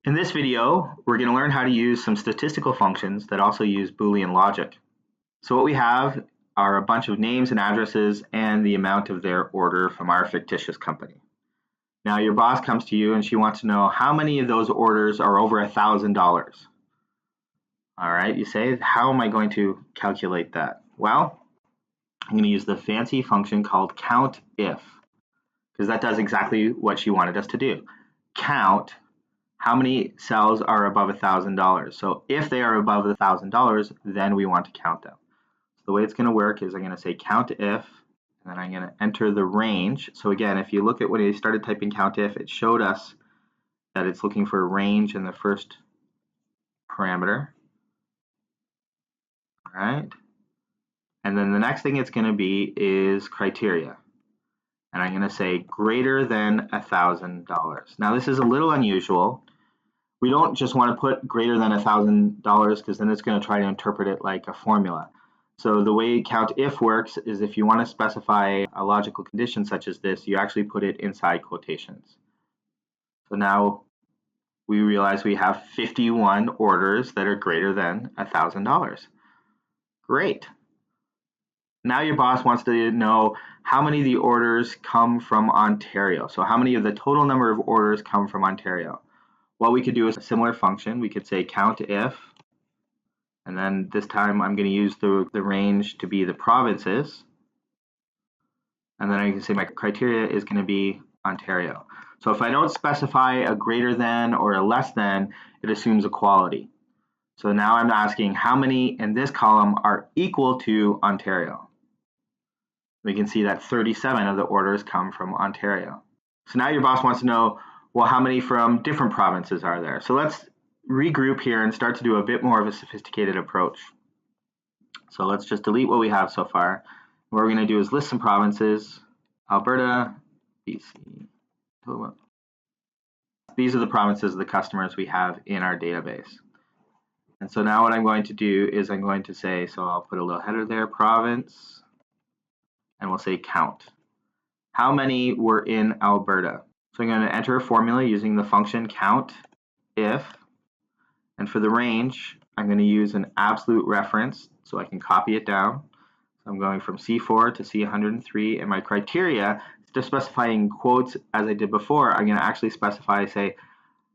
In this video, we're going to learn how to use some statistical functions that also use Boolean logic. So what we have are a bunch of names and addresses and the amount of their order from our fictitious company. Now your boss comes to you and she wants to know how many of those orders are over $1,000. All right, you say, how am I going to calculate that? Well, I'm going to use the fancy function called COUNTIF, because that does exactly what she wanted us to do. Count how many cells are above $1,000. So if they are above $1,000, then we want to count them. So the way it's going to work is I'm going to say COUNTIF, and then I'm going to enter the range. So again, if you look at when I started typing COUNTIF, it showed us that it's looking for a range in the first parameter. All right. And then the next thing it's going to be is criteria. And I'm going to say greater than $1,000. Now this is a little unusual. We don't just want to put greater than $1,000 because then it's going to try to interpret it like a formula. So the way COUNTIF works is if you want to specify a logical condition such as this, you actually put it inside quotations. So now we realize we have 51 orders that are greater than $1,000. Great. Now your boss wants to know how many of the orders come from Ontario. So how many of the total number of orders come from Ontario? Well, we could do a similar function. We could say COUNTIF, and then this time I'm going to use the range to be the provinces. And then I can say my criteria is going to be Ontario. So if I don't specify a greater than or a less than, it assumes equality. So now I'm asking how many in this column are equal to Ontario. We can see that 37 of the orders come from Ontario. So now your boss wants to know, well, how many from different provinces are there? So let's regroup here and start to do a bit more of a sophisticated approach. So let's just delete what we have so far. What we're going to do is list some provinces: Alberta, BC. These are the provinces of the customers we have in our database. And so now what I'm going to do is I'm going to say, so I'll put a little header there, province, and we'll say count. How many were in Alberta? So I'm going to enter a formula using the function COUNTIF, and for the range, I'm going to use an absolute reference so I can copy it down. So I'm going from C4 to C103, and my criteria, instead of specifying quotes as I did before, I'm going to actually specify, say,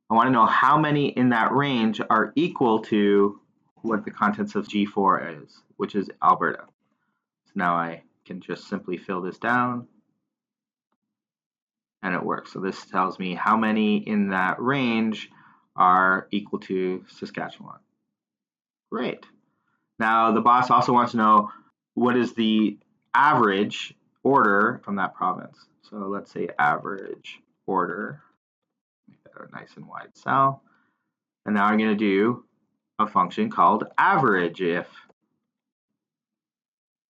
I want to know how many in that range are equal to what the contents of G4 is, which is Alberta. So now I can just simply fill this down, and it works. So this tells me how many in that range are equal to Saskatchewan. Great. Now the boss also wants to know what is the average order from that province. So let's say average order. Make that a nice and wide cell. And now I'm going to do a function called AVERAGEIF.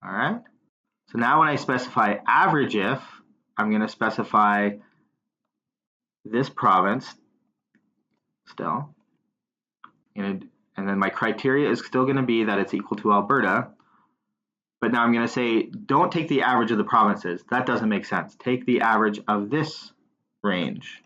All right. So now when I specify AVERAGEIF, I'm going to specify this province still. And then my criteria is still going to be that it's equal to Alberta. But now I'm going to say, don't take the average of the provinces. That doesn't make sense. Take the average of this range.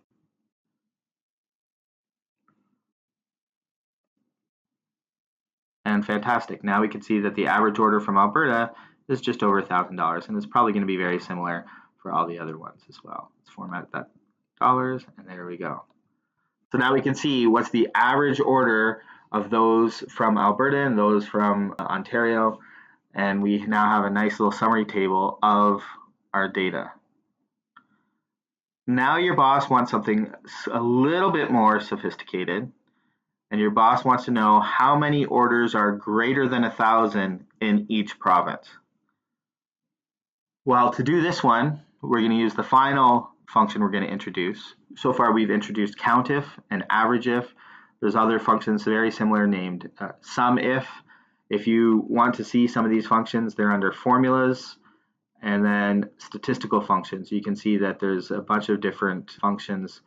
And fantastic. Now we can see that the average order from Alberta is just over $1,000, and it's probably going to be very similar for all the other ones as well. Let's format that dollars, and there we go. So now we can see what's the average order of those from Alberta and those from Ontario, and we now have a nice little summary table of our data. Now your boss wants something a little bit more sophisticated, and your boss wants to know how many orders are greater than 1,000 in each province. Well, to do this one, we're going to use the final function we're going to introduce. So far we've introduced COUNTIF and AVERAGEIF. There's other functions very similar named SUMIF. If you want to see some of these functions, they're under formulas and then statistical functions. You can see that there's a bunch of different functions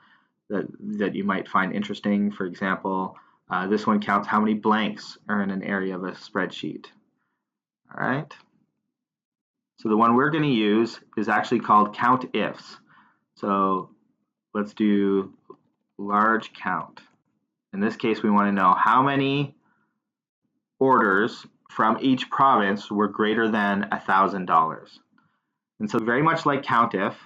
that you might find interesting. For example, this one counts how many blanks are in an area of a spreadsheet. All right. So the one we're going to use is actually called COUNTIFs. So let's do large count. In this case, we want to know how many orders from each province were greater than $1,000. And so very much like COUNTIF,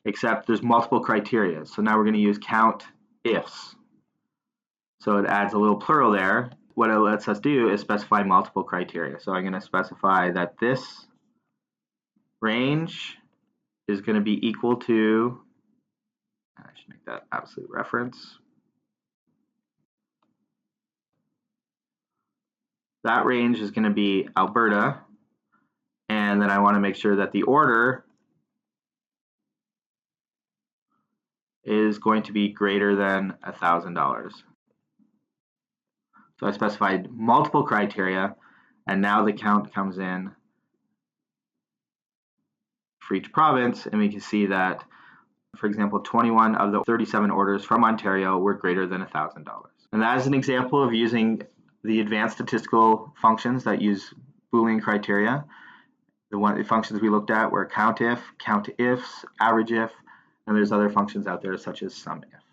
except there's multiple criteria. So now we're going to use COUNTIFs. So it adds a little plural there. What it lets us do is specify multiple criteria. So I'm going to specify that this range is going to be equal to, I should make that absolute reference. That range is going to be Alberta, and then I want to make sure that the order is going to be greater than $1,000. So I specified multiple criteria, and now the count comes in for each province, and we can see that, for example, 21 of the 37 orders from Ontario were greater than $1,000. And that is an example of using the advanced statistical functions that use Boolean criteria. The functions we looked at were COUNTIF, COUNTIFs, AVERAGEIF, and there's other functions out there such as SUMIF.